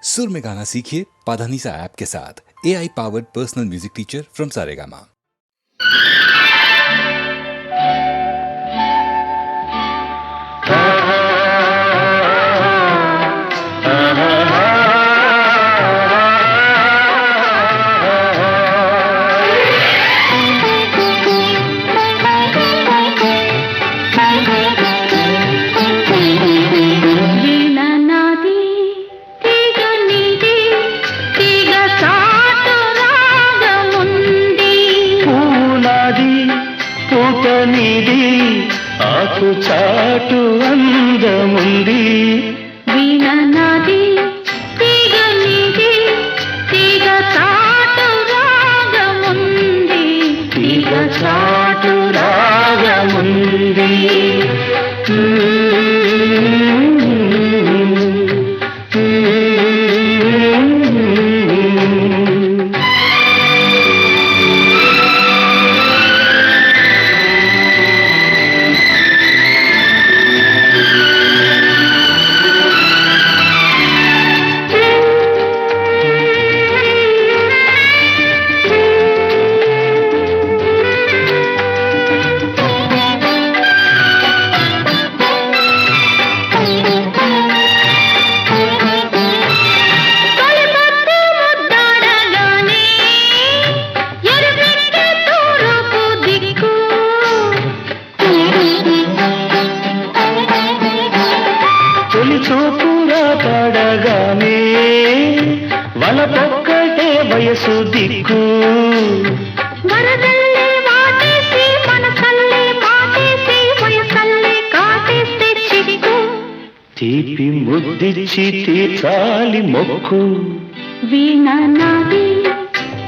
सुर में गाना सीखिए पाधानीसा ऐप के साथ। AI powered personal music teacher from Saregama. చాటు అందముంది వీణ నాది తీగ నీది తీగ చాటు రాగముంది తీగ చాటు రాగముంది పడగానే వలపొక్కటే వయసు దిక్కు వరదల్లే వాటేసి మనసల్లే మాటేసి వయసల్లే కాటేస్తే చిక్కు తీపి ముద్దిచ్చి తీర్చాలి మొక్కు వీణ నాది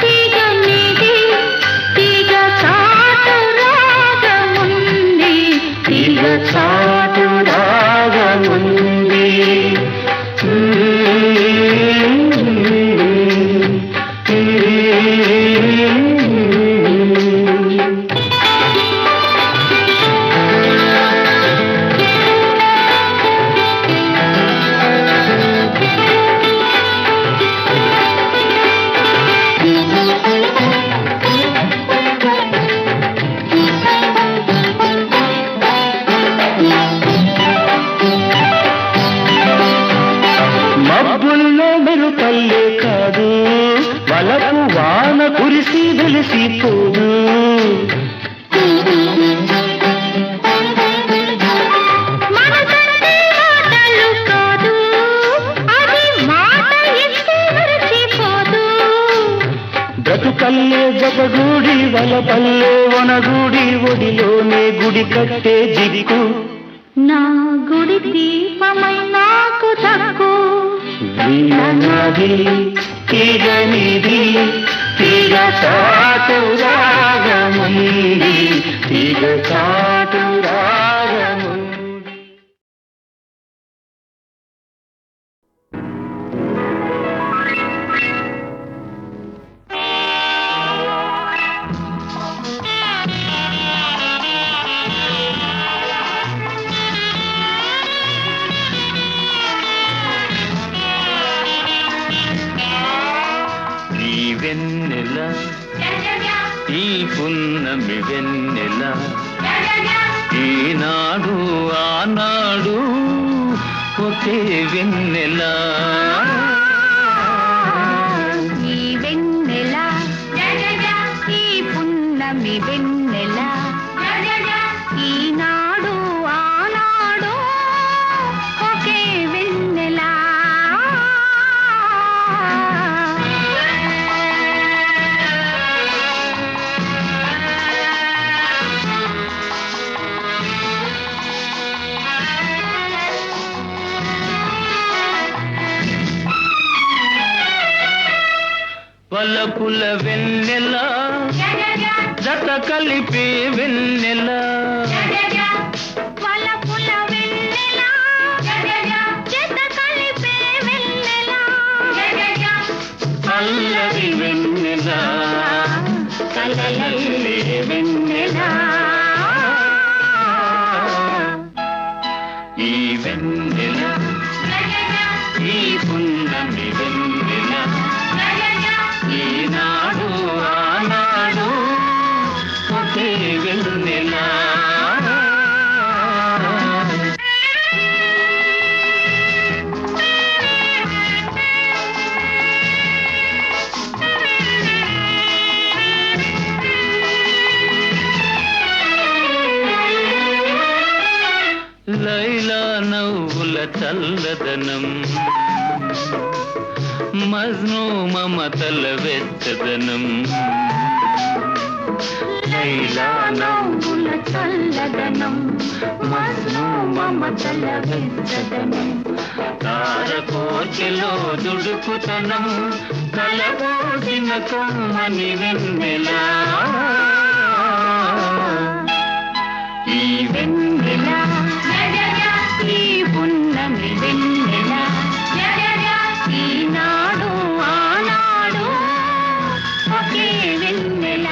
తీగ నీది తీగ చాటు రాగముంది తీగ చాటు రాగముంది మబ్బుల్లో మెరుపల్లే కాదు వలపు వాన కురిసి వెలిసిపోదు మనసంటే మాటలు కాదు అది మాట ఇస్తే మరచిపోదు బ్రతుకల్లే జగగూడి వలపల్లే వనగూడి ఒడిలోనే గుడి కట్టే జిగు నా గుడి దీపమై నాకు దక్కు వీణ నాది తీగ నీది తీగ చాటు రాగముంది తీగ చాటు రాగముంది వెన్నెల ఈ పున్నమి వెన్నెల ఈనాడు ఆనాడు ఒకే వెన్నెల ఈ వెన్నెల ఈ పున్నమి వెన్నెల ఈనాడు ఆనాడు ఒకే వెన్నెల వలపుల వెన్నెల జత కలిపే వెన్నెల వలపుల వెన్నెల జత కలిపే వెన్నెల అల్లరి వెన్నెల కలలల్లే వెన్నెల ఈ వెన్నెల ఈ పున్నమి వెన్నెల చల్లదనం మజ్ను మమతల వెచ్చదనం లైలా నవ్వుల చల్లదనం మజ్ను మమతల వెచ్చదనం తారకోచెలో దుడుకుతనం కలబోసిన కమ్మని వెన్నెలా ఈ వెన్నెల ఈ పున్నమి వెన్నెల ఈనాడు ఆనాడు ఒకే వెన్నెల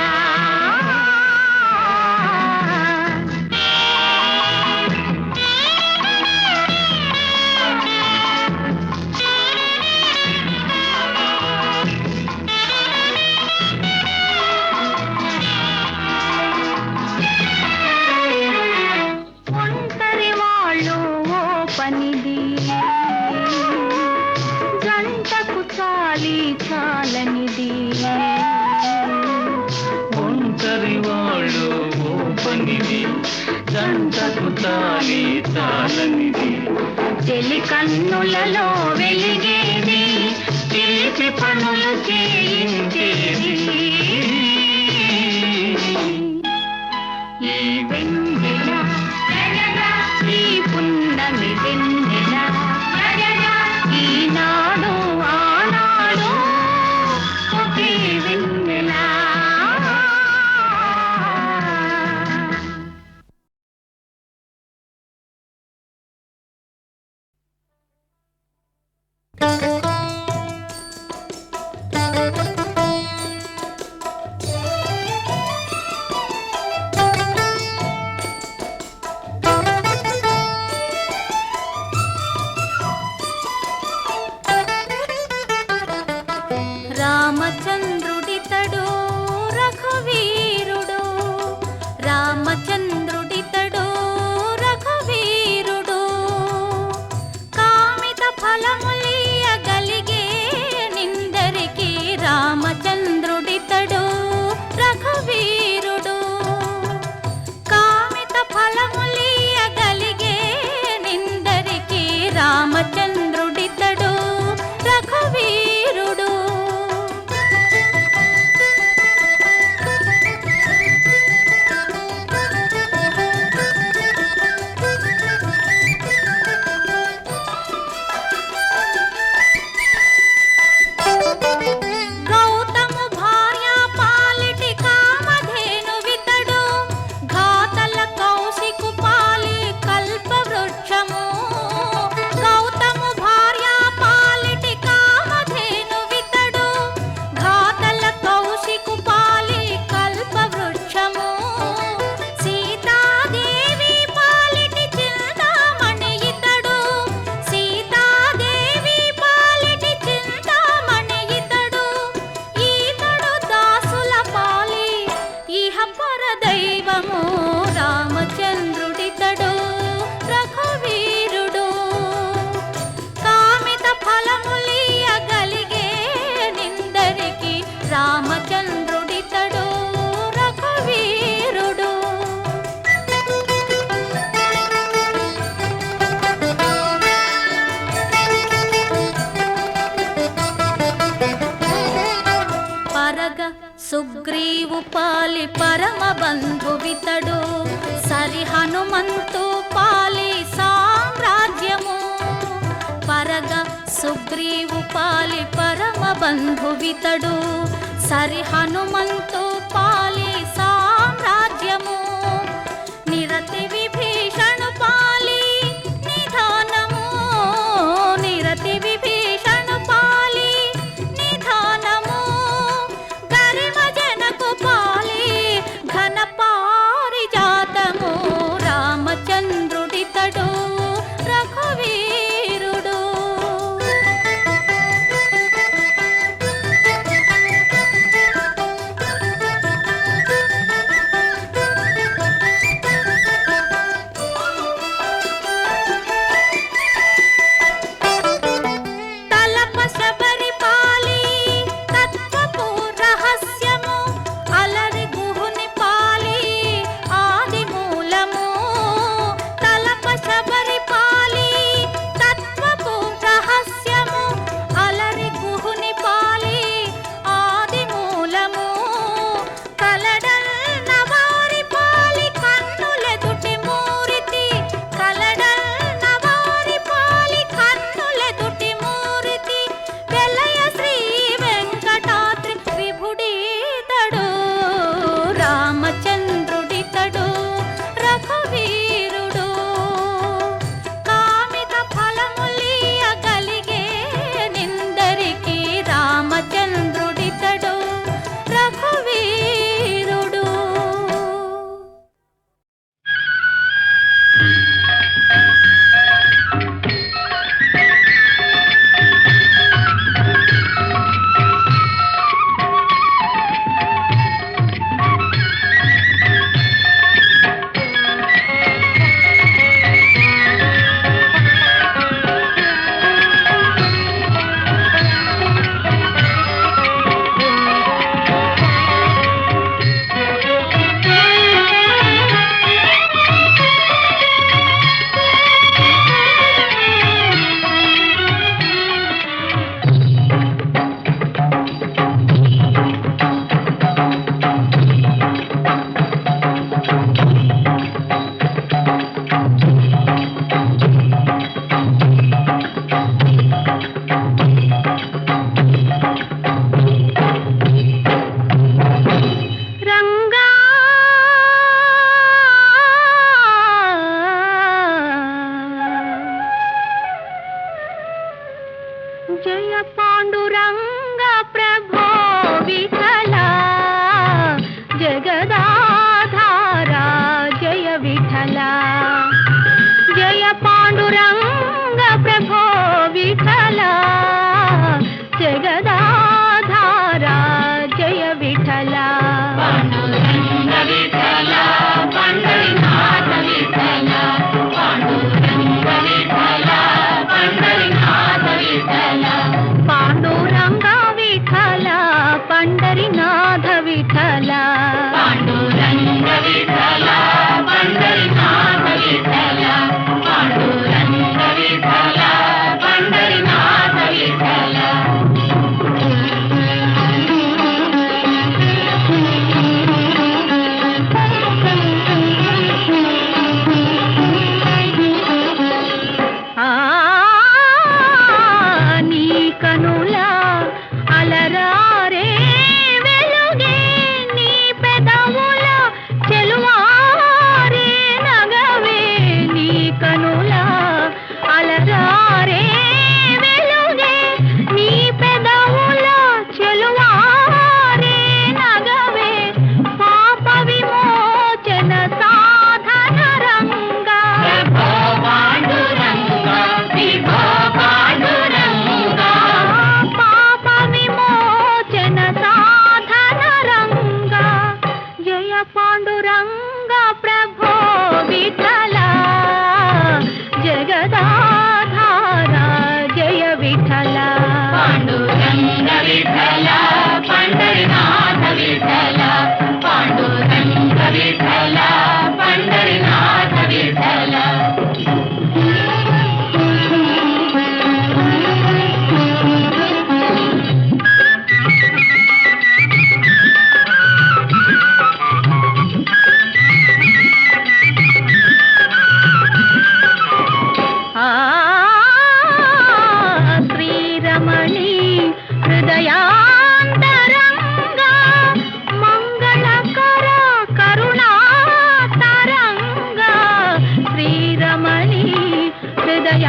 ఒంటరి వాళ్ళు ఓ పనిది గంటకు చాలి చాలనిది ఒంటరి వాళ్ళు ఓ పనిది జంటకు తాలి తాళనిది చెలి కన్నులలో వెలిగేది తీపి పనులు చేయించేది ఈ వెన్నెల ఈ పున్నమి వెన్నెల ఈనాడు ఆనాడు ఒకే వెన్నెల రామచంద్రుడితడు రఘువీరుడు రామచంద్రుడితడు రఘువీరుడు కామిత ఫలములియగలిగే నిందరికి రామచంద్రుడితడు రఘువీరుడు కామిత ఫలములియగలిగే నిందరికి రామచంద్రుడితడు రఘువీరుడు గౌతము భార్య పాలిటి కామధేనువితడు ఘాతల కౌశికు పాలి కల్పవృక్షము గౌతము భార్య పాలిటి కామధేనువితడు ఘాతల కౌశికు పాలి కల్పవృక్షము సీతాదేవి పాలిటి చింతామణి ఇతడు సీతాదేవి పాలిటి చింతామణి ఇతడు ఈతడు దాసుల పాలి ఇహ పరదైవము రామచంద్రుడితడు రఘువీరుడు కామిత ఫలములియగలిగే నిందరికి రామచంద్రుడితడు రఘువీరుడు పరగ సుగ్రీవు పాలి పరమ బంధువితడు సరి హనుమంతు పాలి సామ్రాజ్యము పరగ సుగ్రీవు పాలి పరమ బంధువితడు సరి హనుమంతు పాలి సామ్రాజ్యము నిరతి విభీషణు పాలి నిధానము నిరతి విభీషణు పాలి నిధానము గరిమ జనకు పాలి ఘన పారిజాతము రామచంద్రుడితడు రఘువీరుడు జయ పాండురంగ ప్రభో విఠల జగదాధారా జయ విఠల జయ పాండురంగ ప్రభో విఠల జగదాధారా జయ విఠల పాండురంగ విఠల పండరినాథ విఠల పాండురంగ విఠల పండరినాథ విఠల పాండురంగ విఠల పండరినాథ విఠల పాండురంగ విఠల పండరినాథ విఠల పాండురంగ విఠల పండరినాథ విఠల నీ కనుల అలరారే వెలుగే నీ పెదవుల చెలువారే నగవే నీ కనుల అలరారే వెలుగే నీ పెదవుల చెలువారే నగవే పాప విమోచన సాధన రంగా పాప విమోచన సాధన రంగా జయ పాండురంగ ప్రభో విఠల జగదాధారా జయ విఠల పాండురంగ విఠల పండరినాథ విఠల పాండురంగ విఠల పండరినాథ విఠల శ్రీరమణి హృదయాంతరంగా మంగళకర కరుణాతరంగా శ్రీరమణి హృదయాంతరంగా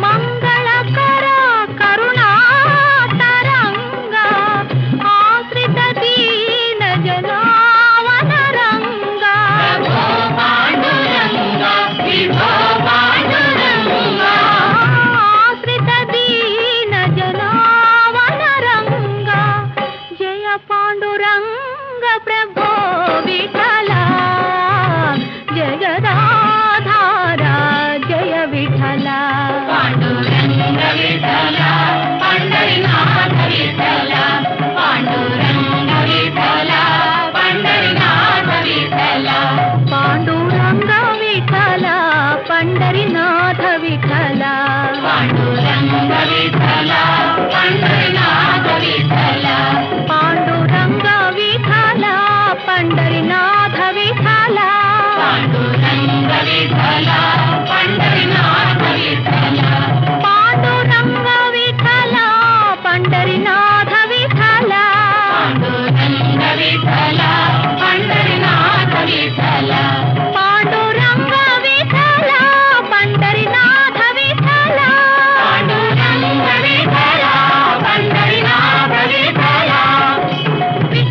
మంగళకర కరుణాతరంగా ఆశ్రిత దీన జనావనరంగా ఆశ్రిత దీన జనావనరంగా జయ పాండురంగ ప్రభో విఠల జగదాధారా జయ విఠల పాండురంగ విఠల పండరినాథ విఠల పాండురంగ విఠల పండరినాథ విఠల పాండురంగ విఠల పండరినాథ విఠల పాండురంగ విఠల పండరినాథ విఠల పాండురంగ విఠల పండరినాథ విఠల పాండురంగ విఠల పండరినాథ విఠల పాండురంగ విఠల పండరినాథ విఠల పాండురంగ విఠల పండరినాథ విఠల పాండురంగ విఠల పండరినాథ విఠల పాండురంగ విఠల పండరినాథ విఠల విఠల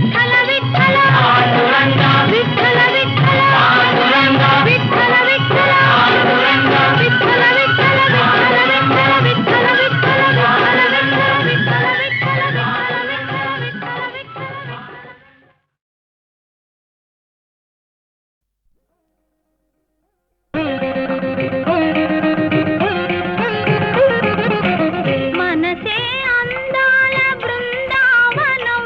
విఠల పాండురంగ విఠల విఠల పాండురంగ విఠల విఠల పాండురంగ విఠల విఠల విఠల విఠల విఠల విఠల మనసే అందాల బృందావనం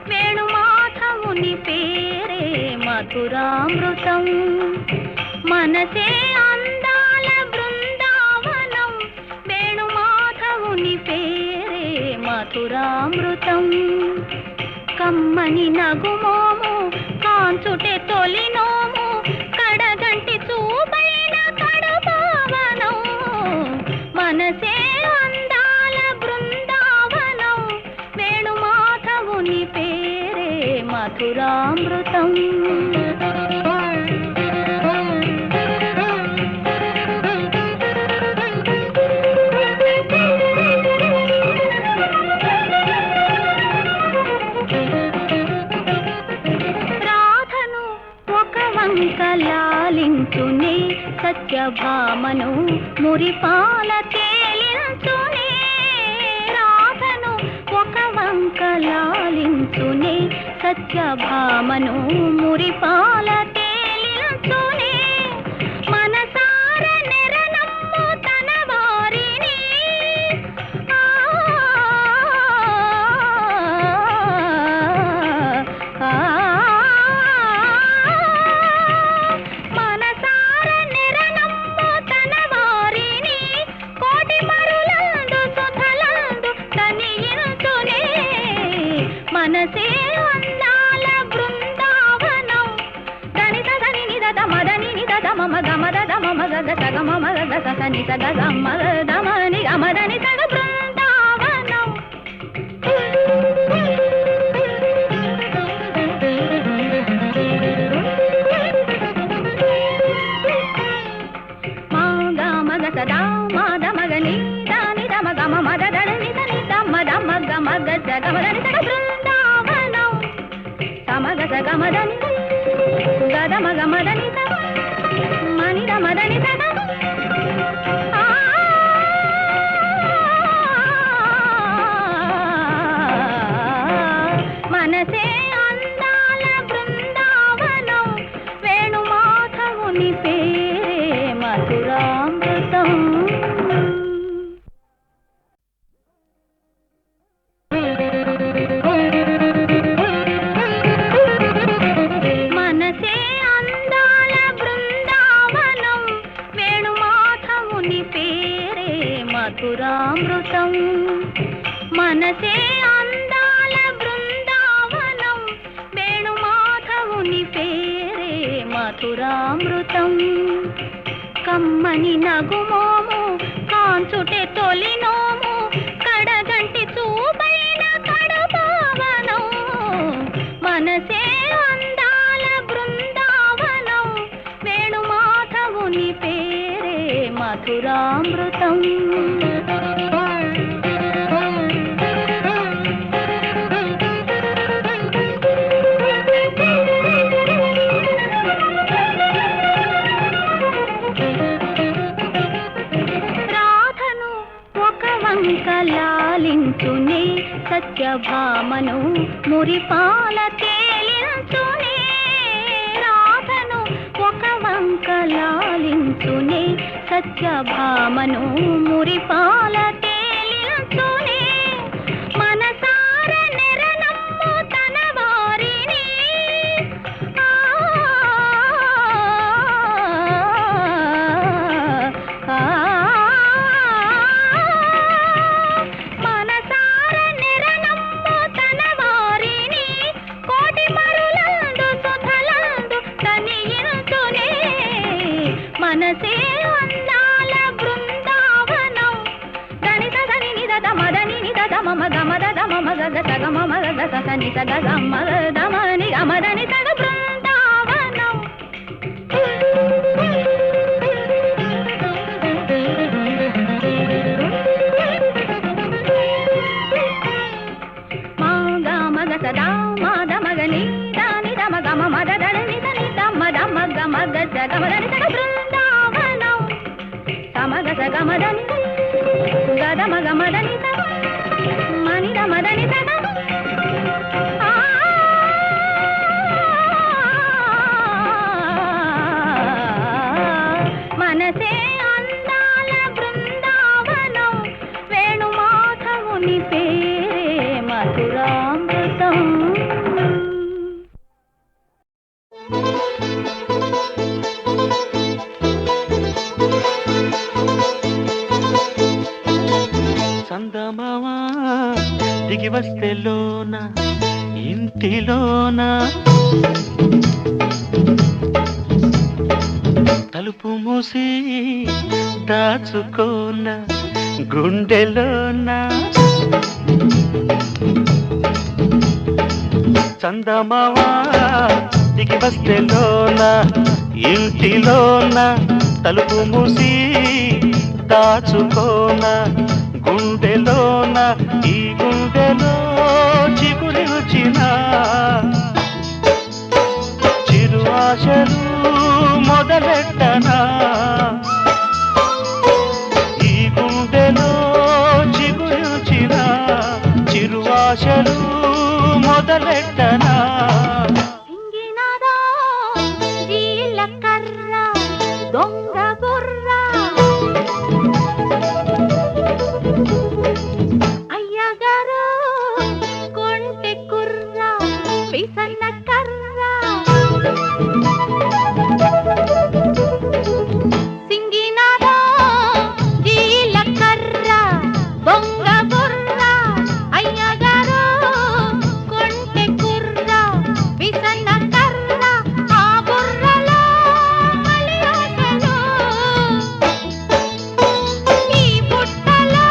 వేణుమాధవుని పేరే మధురామృతం మనసే అందాల బృందావనం వేణుమాధవుని పేరే మధురామృతం కమ్మని నగుమోము కాంచుటే తొలినోము కడగంటి చూపైన కడపావనం మనసే అందాల బృందావనం వేణుమాధవుని పేరే మధురామృతం సత్యభామను మురిపాల తేలించునే రాధను ఒక వంక లాలించునే సత్యభామను మురిపాల తేలించునే మనసార నెరనమ్ము తన వారిని మనసార నెరనమ్ము తన వారిని కోటి మరులందు సుధలందు తనియించునే మనసే అందాల బృందావనం దని సదని నిద మదని నిద మమ గమద మమ గగ సగ మమ గగ సని సగ గమ దమని గమదని సగ బృందావనం మగ సదా మద మగని దాని దమ గమ మద దని దని దమ దమ గమ గజ గమదని సగ బృందావనం సమగ సగ మదని గద మగ మదని సగ మని దమ దని సగ మనసే అందాల బృందావనం వేణుమాధవుని పేరే మధురామృతం మనసే అందాల బృందావనం వేణుమాధవుని పేరే మధురామృతం మనసే అందాల బృందావనం వేణుమాధవుని పేరే మధురామృతం కమ్మని నగుమోము కాంచుటే తొలినోము కడగంటి చూపైన కడపావనం మనసే అందాల బృందావనం వేణుమాధవుని పేరే మధురామృతం లాలించునే సత్యభామను మురిపాల తేలించునే రాధను ఒక వంక లాలించునే సత్యభామను మురిపాల తేలించునే మనసార నెరనమ్ము తన వారిని మనసార నెరనమ్ము తన వారిని కోటి మరులందు సుధలందు తనియించునే మనసే అందాల బృందావనం దని సదని నిద మదని నిద మమ గమద మమ గగ సగ మమ గగ సని సగ గమ దమని గమదని సగ బృందావనం మగ సదా మద మగని దాని దమ గమ మద దని దని దమ దమ గమ గజ గమదని సగ బృందావనం సమగ సగ మదని గద మగ మదని సగ మని దమ దని సగ మనసే అందాల బృందావనం వేణుమాధవుని పేరే మధురామృతం సందమావా దిగి వస్తే లోన ఇంటిలోన తలుపు మూసి దాచుకోన గుండెలోన చందమావా దిగి వస్తే లోన ఇంటిలోన తలుపు మూసి దాచుకోన గుండెలోన ఈ గుండెలో చిగురి వచ్చిన చిరు ఆశలు మొదలెట్టనా పూజలు మొదలెట్టనా సింగినాదా జీలకర్ర దొంగ బుర్ర అయ్యగారు కొంటె కుర్ర పిసన్న కర్ర సింగినాదా జీలకర్ర దొంగ బుర్ర అయ్యగారు కొంటె కుర్ర పిసన్న కర్ర ఆ బుర్రలో మలియాసలు ఈ బుట్టలో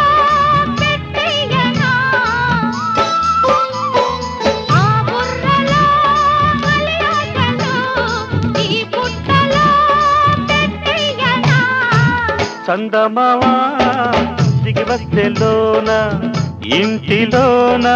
పెట్టేయనా ఆ బుర్రలో మలియాసలు ఈ బుట్టలో పెట్టేయనా చందమావా దిగి వస్తెలోన ఇంటిలోన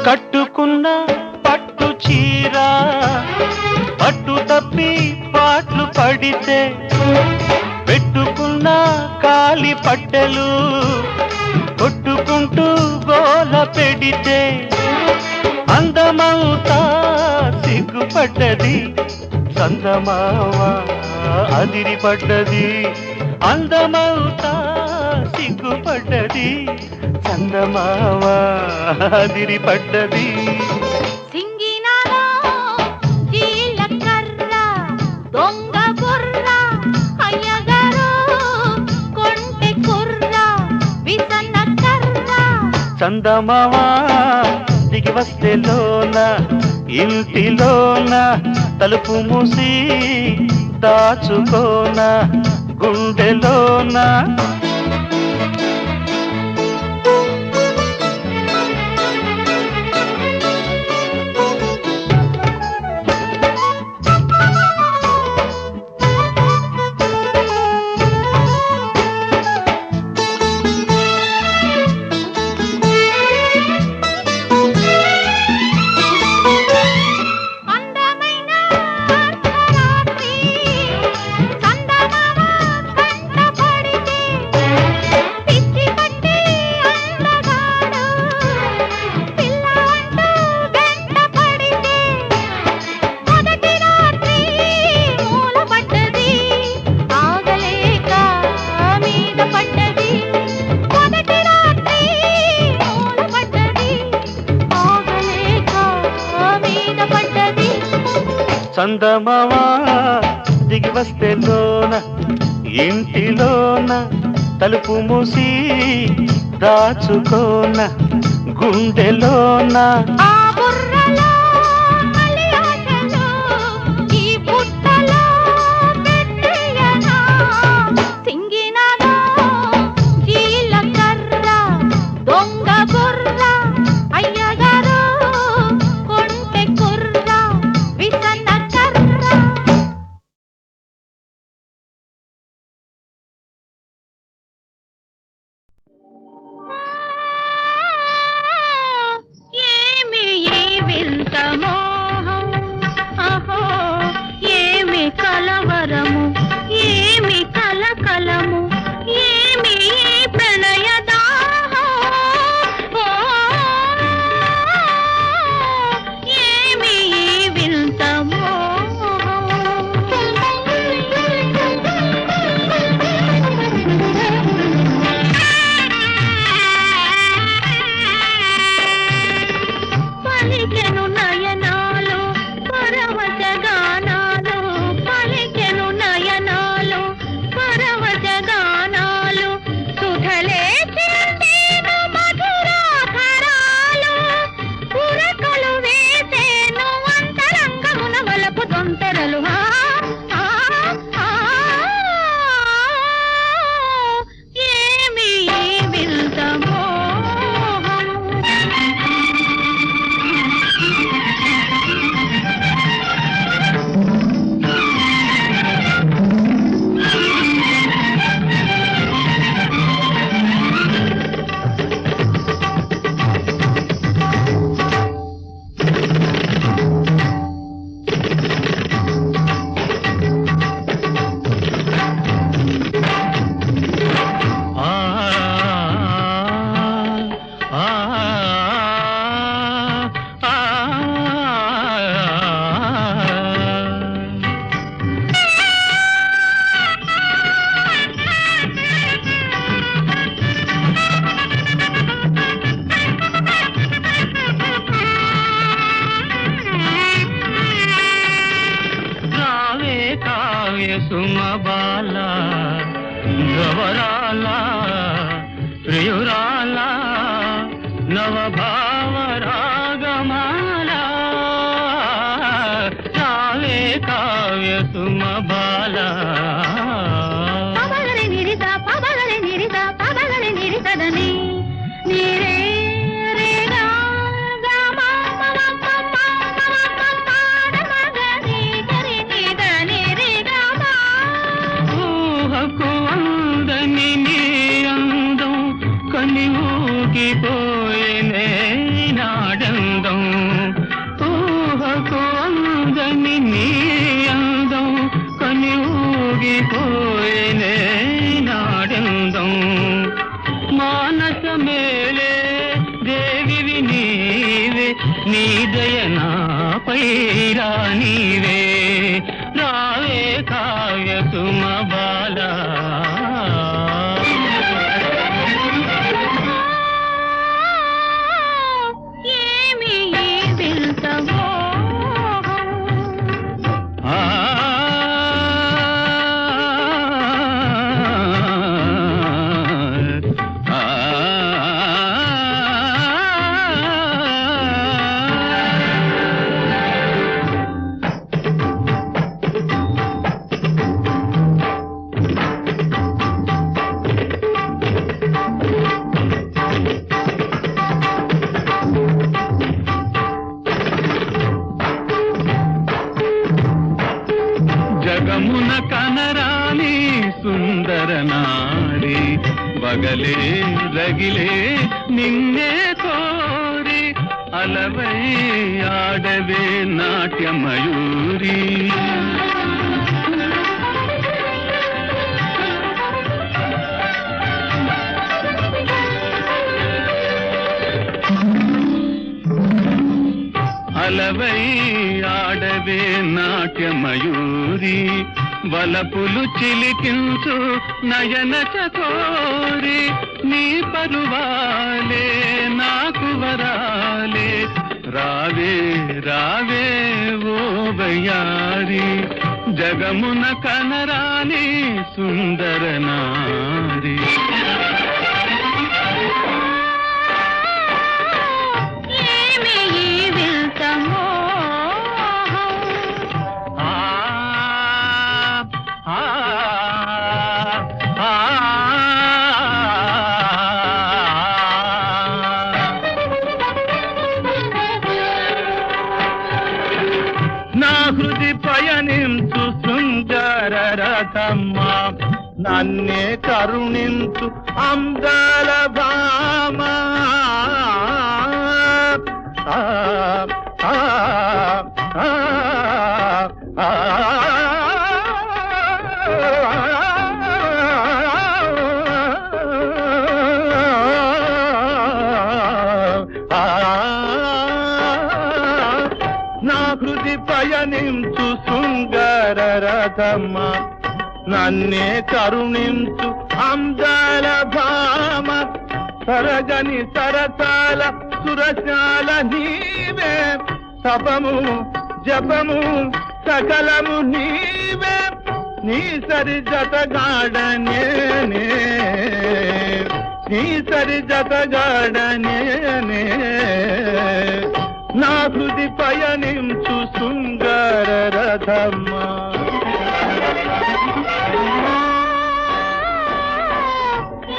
కట్టుకున్న పట్టు చీర పట్టు తప్పి పాట్లు పడితే పెట్టుకున్న కాలి పట్టెలు కొట్టుకుంటూ గోల పెడితే అందమవుతా సిగ్గుపడ్డది చందమావా అదిరిపడ్డది అందమవుతా సిగ్గుపడ్డది చందమావా అదిరిపడ్డది సింగినాదా జీలకర్ర దొంగ బుర్ర అయ్యగారు కొంటె కుర్ర విసన్న కర్ర చందమావా దిగి వస్తెలోన ఇంటిలోన తలుపు మూసి దాచుకోన గుండెలోన అందమైన అర్ధరాత్రి చందమామ కంట పడితే పిచ్చి పట్టి అందగాడు పిల్ల అంటూ వెంట పడితే మొదటి రాత్రి మూలపడ్డది ఆగలేక మీద పడ్డది మొదటి రాత్రి మూలపడ్డది ఆగలేక మీద పడ్డది చందమావా దిగి వస్తెలోన ఇంటిలోన తలుపు మూసి దాచుకోన గుండెలోన ఆ బుర్రలో మలియాసలు ఈ బుట్టలో పెట్టేయనా సింగినాదా జీలకర్ర దొంగ బుర్ర అయ్యగారు కొంటె కుర్ర విసన్న కర్ర ఏమి నవరాల ప్రియురాల నవభావ రాగమాల రావే కావ్య సుమ బాల పబగరి నిరిత పబగరి నిరిత పబగరి నిరితదని నీరే రేగా గామా మమ పాడమగని గరి నిదని రేగామా ఊహకు అందని నీ అందం కని ఊగిపోయేనే నాడందం ఊహకు అందని నీ అందం కని ఊగిపోయేనే నాడందం మానస మేలే దేవివి నీవే నీ దయనాపై రానివే రావే కావ్య సుమ బాల ఏమి ఈ వింత మోహం ఆ జగమున కనరాని సుందర నారి బగలే రగిలే నిన్నే కోరి అలవై ఆడవే నాట్యమయూరి అలవై ఆడవే నాట్యమయూరి వలపులు చిలికించు నయన చకోరి నీ పరువాలే నాకు వరాలే రావే రావే ఓ బయారి జగమున కనరాని సుందర నారి ఏమి ఈ వింత మోహం ఆ ఆ ఆ నా హృది పయనించు శృంగార రథమ్మ నన్నే కరుణించు అందాల భామ ఆ ఆ ఆ ఆ నా హృది పయనించు శృంగార రథమ్మ నన్నే కరుణించు అందాల భామ సరగని సరసాల సురశాల నీవే తపము జపము సకలము నీవే నీ సరి జతగాడనే నీ సరి జతగాడనే నా హృది పయనించు శృంగార రథమ్మ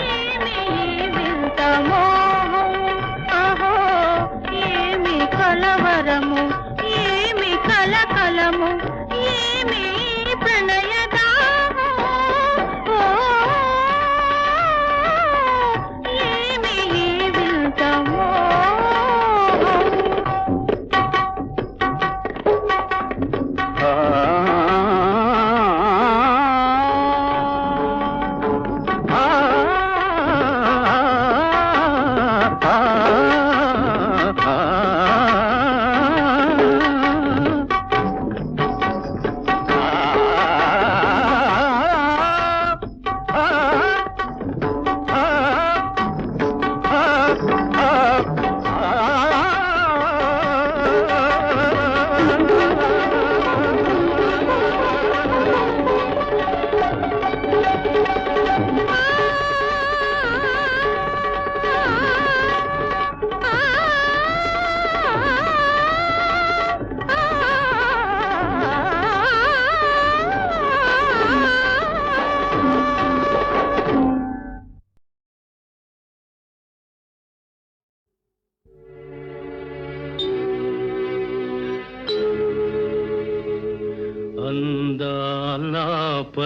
ఏమి ఈ వింత మోహం అహో ఏమి కలవరము ఏమి కలకలము ఏమి ప్రణయదాహం ఓ ఏమి ఈ వింత మోహం ఆ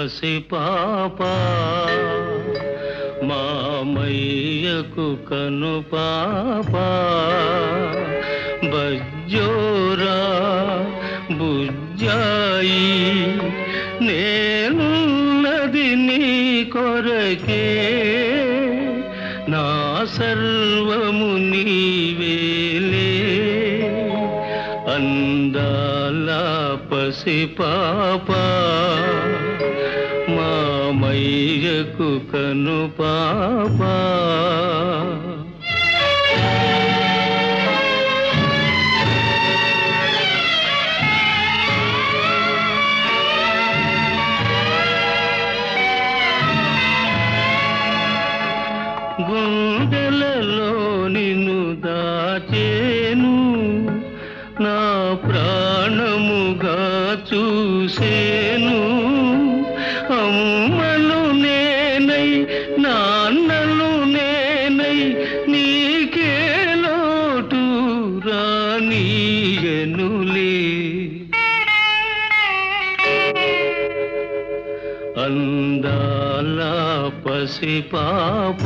పసిపాప మామయ్యకు కను పాప బజ్జోరా బుజ్జాయి నేనున్నది నీ కొరకే నా సర్వము నీవేలే అందాల పసిపాప మామయ్యకు కను పాప గుండెలలో నిన్ను దాచేను నా ప్రాణముగా చూసేను అమ్మను నేనై నాన్నను నేనై నీకే లోటు రానీయనులే అందాల పసిపాప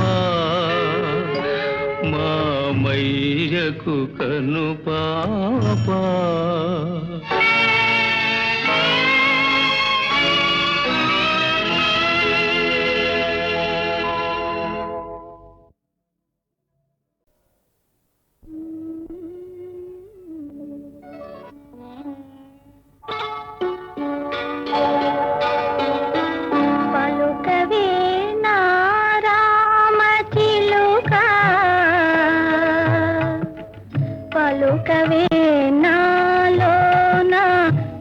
మామయ్యకు కను పాప పలుకవే నా రామచిలుక పలుకవే నాలోన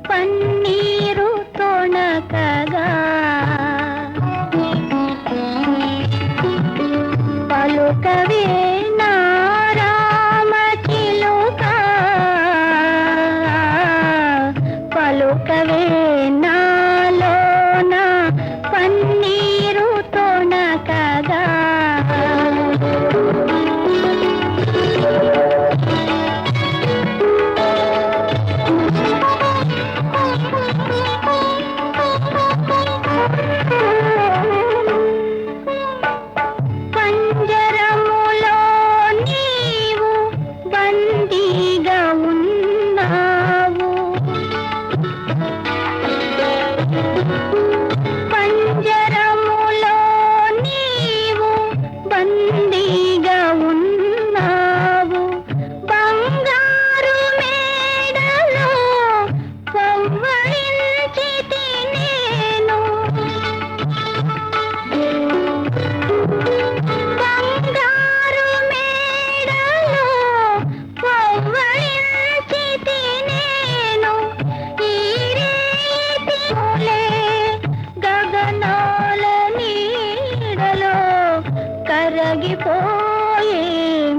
పన్నీరు తొణకగా పలుకవే నా రామచిలుక పలుకవే నాలోన పన్నీరు తొణకగా పంజరములో నీవు బందీగా ఉన్నావు పంజరములో నీవు బందీగా ఉన్నావు బంగారు మేడలో పవ్వళించితి నేను బంగారు మేడలో పవ్వళించితి నేను ఈ రీతిలే గగనాల నీడలో కరగిపోయే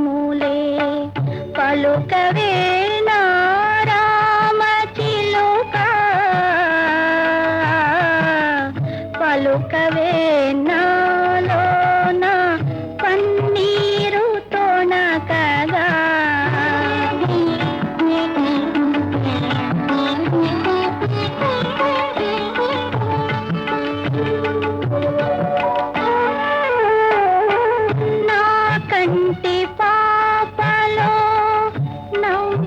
మూలే పలుకవే నా రామచిలుక పలుకవే నాలోన పన్నీరు తొణకగా నా కంటి పాపలో నవ్వు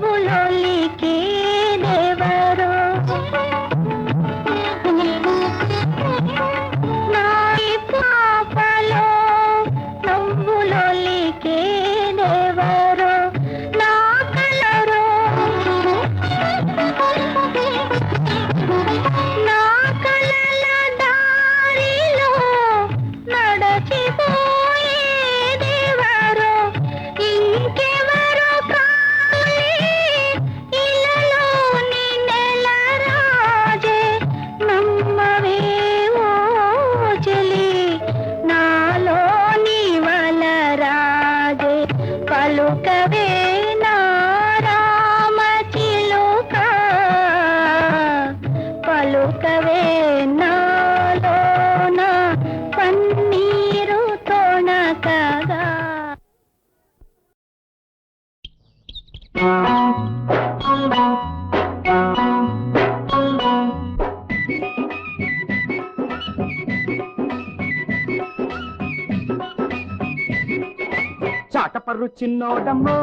చాటపర్రు చిన్నోడమ్మో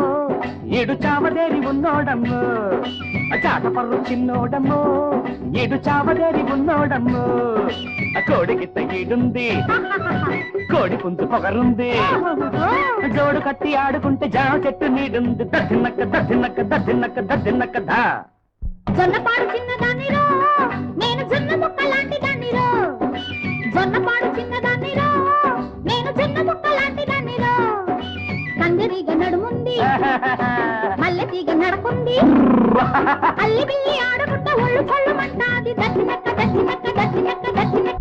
ఈడు చావదేరి ఉన్నోడమ్మో చాటపర్రు చిన్నోడమ్మో ఈడు చావదేరి ఉన్నోడమ్మో కోడికిత్త ఈడుంది కోడి పుంజు పొగరుంది జోడు కట్టి ఆడుకుంటే జామ చెట్టు నీడుంది దద్దినక్క దద్దినక్క దద్దినక్క దద్దినక్క దా జొన్నపాడు చిన్నదాన్నిరో నేను జొన్న ముక్క లాంటి దాన్నిరో జొన్నపాడు చిన్నదాన్నిరో నేను జొన్న ముక్క లాంటి దాన్నిరో కందిరీగ నడుముంది మల్లె తీగ నడకుంది అల్లి బిల్లి ఆడుకుంటా ఒళ్ళు పళ్ళు మంటాది దచ్చినక్క దచ్చినక్క దచ్చినక్క దచ్చినక్క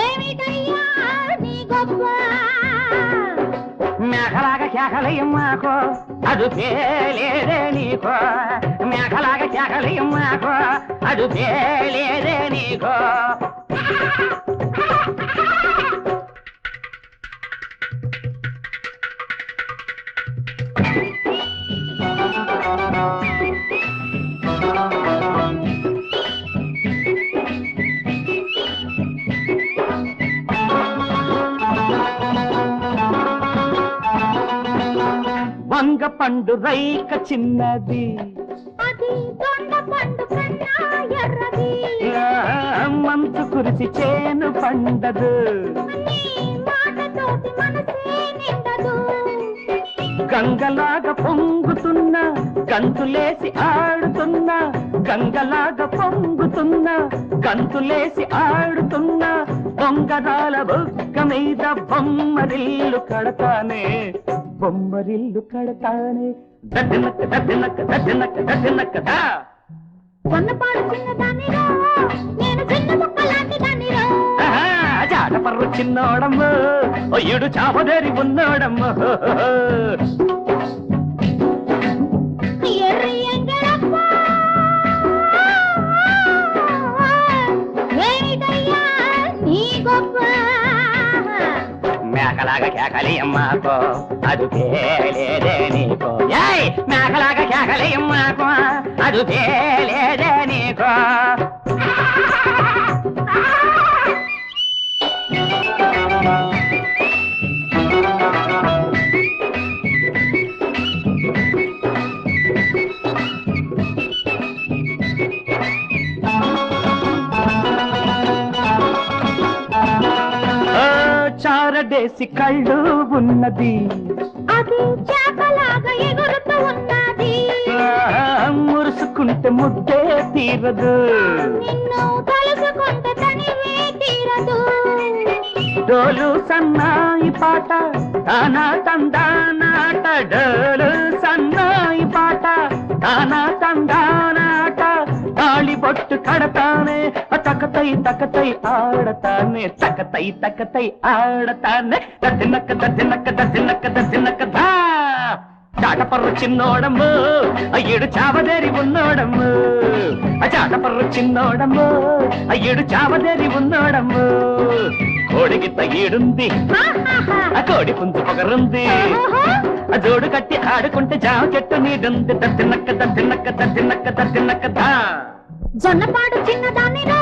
ఏమిటయ్యా నీ గొప్ప మేఘలాగా కేకలయ్యమ్మాకో అది పేలేదే నీకో మేఘలాగా కేకలయ్యమ్మాకో అది పేలేదే నీకో వంగ పండు రైక చిన్నది అది దొండ పండు కన్నా ఎర్రది మంచు కురిసి చేను పండదు నీ మాటతోటి మనసే నిండదు గంగలాగా పొంగుతున్నా గంతులేసి ఆడుతున్నా గంగలాగా పొంగుతున్నా గంతులేసి ఆడుతున్నా బొంగరాల బొక్క మీద బొమ్మరిల్లు కడతానే బొమ్మరిల్లు కడతానే దద్దినక్క దద్దినక్క దద్దినక్క దద్దినక్క దా జొన్నపాడు చిన్నదాన్నిరో నేను జొన్న ముక్క లాంటి దాన్నిరో జాటపర్రు చిన్నోడమ్మ ఈడు చాపదేరి ఉన్నోడమ్మ ఎర్రి ఎంగళప్ప ఏమిటయ్యా నీ గొప్ప మేకలాగా కేకలి అమ్మాకో అది పేలేదే నీకో ఏయ్ మేకలాగా కేకలి అమ్మాకో అది పేలేదే నీకో చారడేసి కళ్ళు ఉన్నది అది చేపలాగా ఎగురుతూ ఉన్నది మురుసుకుంటే ముద్దే తీరదు నిన్ను తలుసుకుంటే తనివే తీరదు డోలు సన్నాయి పాట తానా తందానాట డోలు సన్నాయి పాట తానా తందానాట తాళి బొట్టు కడతానే తకతై ఆడతానే తకతై ఆడతానే దద్దినక్క దద్దినక్క దద్దినక్క దద్దినక్క దా చాటపర్రు చిన్నోడమ్ము అయ్యేడు చావదేరి ఉన్నోడమ్ము చాటపర్రు చిన్నోడమ్ము అయ్యేడు చావదేరి ఉన్నోడమ్ము కోడిగిత్త ఈడుంది కోడి పుంజు పొగరుంది జోడు కట్టి ఆడుకుంటే జామ చెట్టు నీడుంది దద్దినక్క దద్దినక్క దద్దినక్క దద్దినక్క దా జొన్నపాడు చిన్నదాన్నిరో